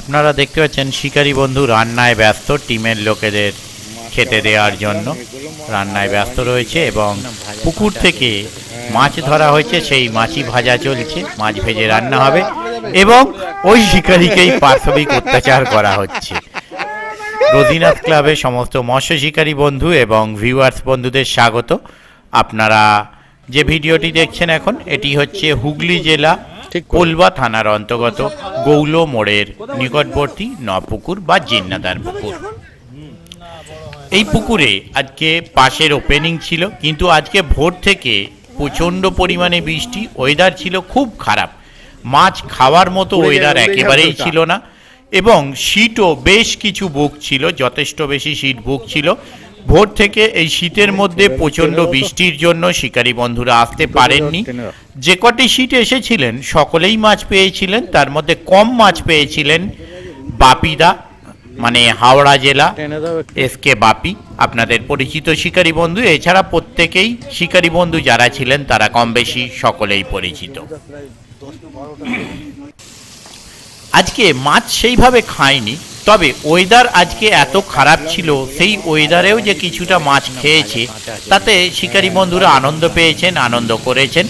আপনারা দেখতে পাচ্ছেন শিকারী বন্ধু রান্নায় ব্যস্ত, টিমের লোকেদের খেতে দেওয়ার জন্য রান্নায় ব্যস্ত রয়েছে এবং পুকুর থেকে মাছ ধরা হয়েছে, সেই মাছই ভাজা চলছে, মাছ ভেজে রান্না হবে এবং ওই শিকারীকেই পাশবিক অত্যাচার করা হচ্ছে। রোজিনাস ক্লাবের সমস্ত মৎস্য শিকারী বন্ধু এবং ভিউয়ার্স বন্ধুদের স্বাগত। আপনারা যে ভিডিওটি দেখছেন এখন, এটি হচ্ছে হুগলি জেলা কোলবা থানার অন্তর্গত গৌলো মোড়ের নিকটবর্তী নপুকুর বা জিন্নাদার পুকুর। এই পুকুরে আজকে পাশের ওপেনিং ছিল, কিন্তু আজকে ভোর থেকে প্রচণ্ড পরিমাণে বৃষ্টি, ওয়েদার ছিল খুব খারাপ, মাছ খাওয়ার মতো ওয়েদার একেবারেই ছিল না এবং শীতও বেশ কিছু বুক ছিল, যথেষ্ট বেশি শীত বুক ছিল। ভোর থেকে এই শীতের মধ্যে প্রচণ্ড বৃষ্টির জন্য শিকারী বন্ধুরা আসতে পারেননি। যে কটি শীত এসেছিলেন সকলেই মাছ পেয়েছিলেন, তার মধ্যে কম মাছ পেয়েছিলেন বাপিদা, মানে হাওড়া জেলা এসকে বাপি, আপনাদের পরিচিত শিকারী বন্ধু। এছাড়া প্রত্যেকেই শিকারী বন্ধু যারা ছিলেন তারা কম বেশি সকলেই পরিচিত। আজকে মাছ সেইভাবে খায়নি, তবে ওয়েদার আজকে এত খারাপ ছিল, সেই ওয়েদারেও যে কিছুটা মাছ খেয়েছে তাতে শিকারী বন্ধুরা আনন্দ পেয়েছেন, আনন্দ করেছেন।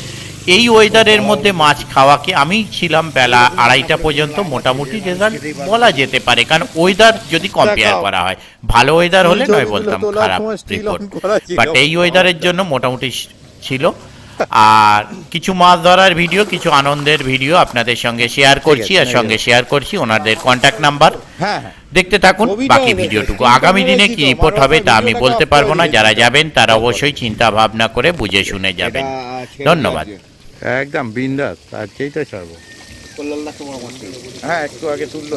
এই ওয়েদারের মধ্যে মাছ খাওয়াকে আমি ছিলাম বেলা 2:30 পর্যন্ত, মোটামুটি রেজাল্ট বলা যেতে পারে, কারণ ওয়েদার যদি কম্পেয়ার করা হয়, ভালো ওয়েদার হলে নয় বলতাম খারাপ রিপোর্ট, বাট এই ওয়েদারের জন্য মোটামুটি ছিল। আর কিছু মাছ ধরার ভিডিও, কিছু আনন্দের ভিডিও আপনাদের সঙ্গে শেয়ার করছি, আর সঙ্গে শেয়ার করছি ওনাদের কন্ট্যাক্ট নাম্বার। দেখতে থাকুন বাকি ভিডিওটুকু। আগামী দিনে কি রিপোর্ট হবে তা আমি বলতে পারবো না, যারা যাবেন তারা অবশ্যই চিন্তা ভাবনা করে বুঝে শুনে যাবেন। ধন্যবাদ। একদম বিন্দাস, আজকেই তো ছাড়বো। হ্যাঁ, একটু আগে তুললো।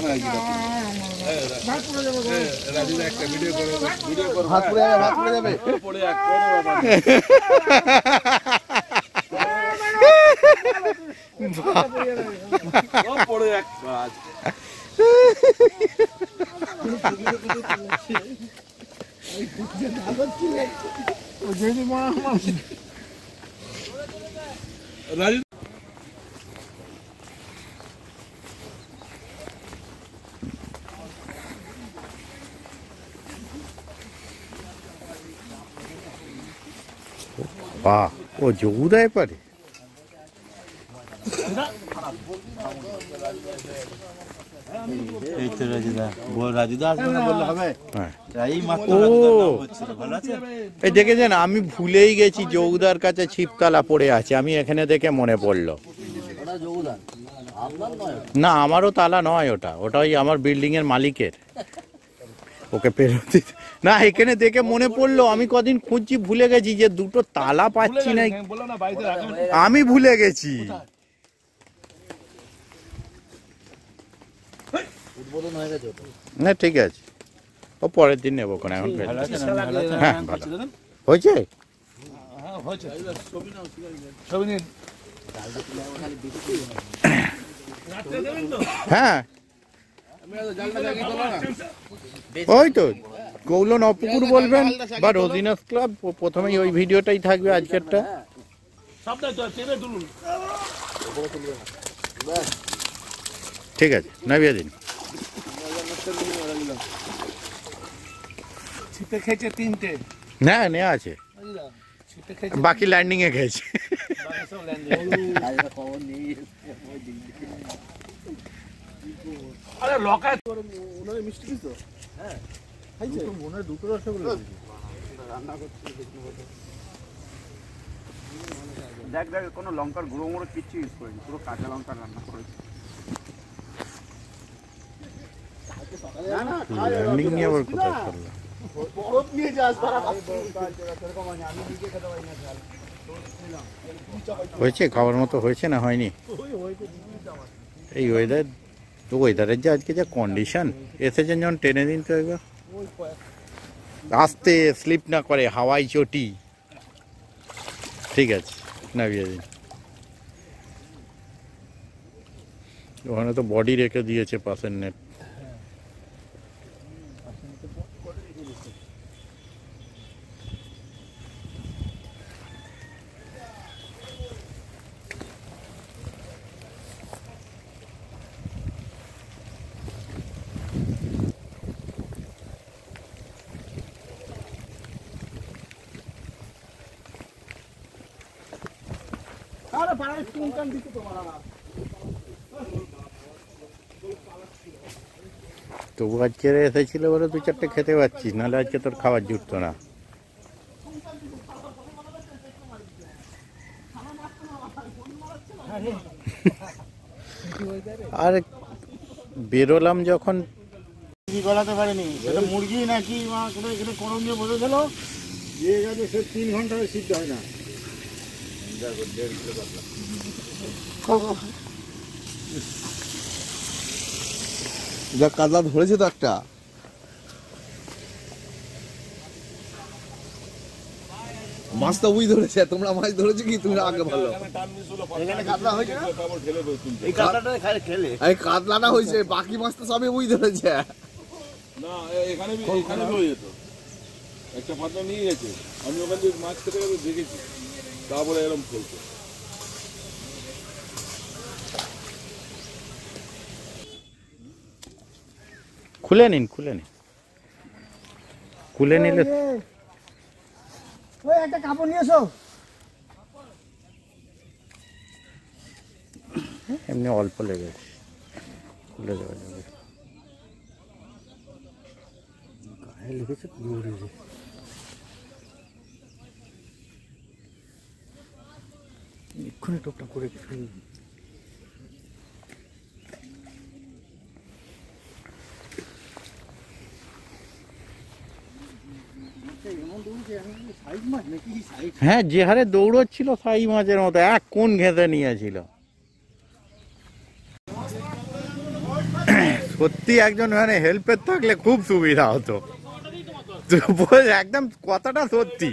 বাহ, ও যোগু দেয় পারে। এই দেখেছেন, আমি ভুলেই গেছি যৌদার কাছে ছিপতলা পড়ে আছে, আমি এখানে দেখে মনে পড়লো। না, আমারও তালা নয়, ওটা ওই আমার বিল্ডিং এর মালিকের, ওকে ফেরত না। এখানে দেখে মনে পড়লো, আমি কদিন খুঁজছি, ভুলে গেছি যে দুটো তালা পাচ্ছি না, আমি ভুলে গেছি। না ঠিক আছে, ও পরের দিন নেবো, এখন হ্যাঁ ভালো হয়েছে। হ্যাঁ, ওই তো গৌলো নপুকুর বলবেন বা রোজিনাস ক্লাব, প্রথমেই ওই ভিডিওটাই থাকবে আজকেরটা। ঠিক আছে, নামিয়ে দিন। খেয়েছে 3টে, না নেওয়া আছে, বাকি ল্যান্ডিং এ খেয়েছে। দেখ দেখ, কোনো লঙ্কার গুঁড়ো মুড়ো কিচ্ছু ইউজ করিনি, পুরো কাঁচা লঙ্কা রান্না করেছি। ল্যান্ডিং নিয়ে আবার কোথায় করলো? হয়েছে, খাওয়ার মতো হয়েছে না হয়নি? এই ওয়েদারের যে আজকে যা কন্ডিশন, এসেছেন যখন টেনে দিন তো একবার, আস্তে স্লিপ না করে, হাওয়াই চটি। ঠিক আছে, নামিয়ে দিন। ওখানে তো বডি রেখে দিয়েছে পাশের নেট। তবু আজকে এসেছিল বলে 2-4টে খেতে পাচ্ছিস, নাহলে আজকে তোর খাবার জুটতো না। আর বেরোলাম যখন গলাতে পারেনি, সেটা মুরগি নাকি এখানে করম দিয়ে বসেছিল, যে গেছে সে 3 ঘন্টা সিদ্ধ হয় না। যা কাতলা ধরেছে তো একটা, মাছ তো ওই ধরেছে। তোমরা মাছ ধরেছো কি? তুমি আগে ভালো। এখানে কাতলা হয়েছে না? এই কাতলাটা খেলে এই কাতলাটা হয়েছে, বাকি মাছ তো সবই ওই ধরেছে। না এখানে হয়ে যেত, একটা পাতলা নিয়ে গেছে, আমি ওখান থেকে মাছ খেতে গেলে দেখেছি, তারপরে এরকম ফেলছে। খুলে নিন, খুলে নিন, খুলে নিলে ওই একটা কাপড় নিয়ে এসো। এমনি অল্প লেগেছে, খুলে দেওয়া যাবে। গায়ে লেগেছে, পুরো এক্ষুনি টোপটা করে ফেলবি। হ্যাঁ, যে হারে দৌড়চ্ছিল সাই মাছের মতো, এক কোন ঘেঁষে নিয়েছিল। সত্যি একজন মানে হেল্পের থাকলে খুব সুবিধা হতো। একদম কথাটা সত্যি।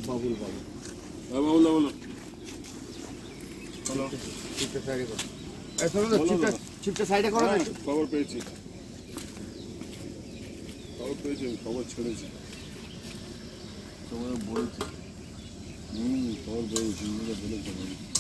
বাবুল বাবু, বাবুল বাবুল চিপটা সাইডে করো। খবর পেয়েছি, খবর পেয়েছি, খবর ছেড়েছি, তোমার বলেছি। খবর পেয়েছি, বলেছি।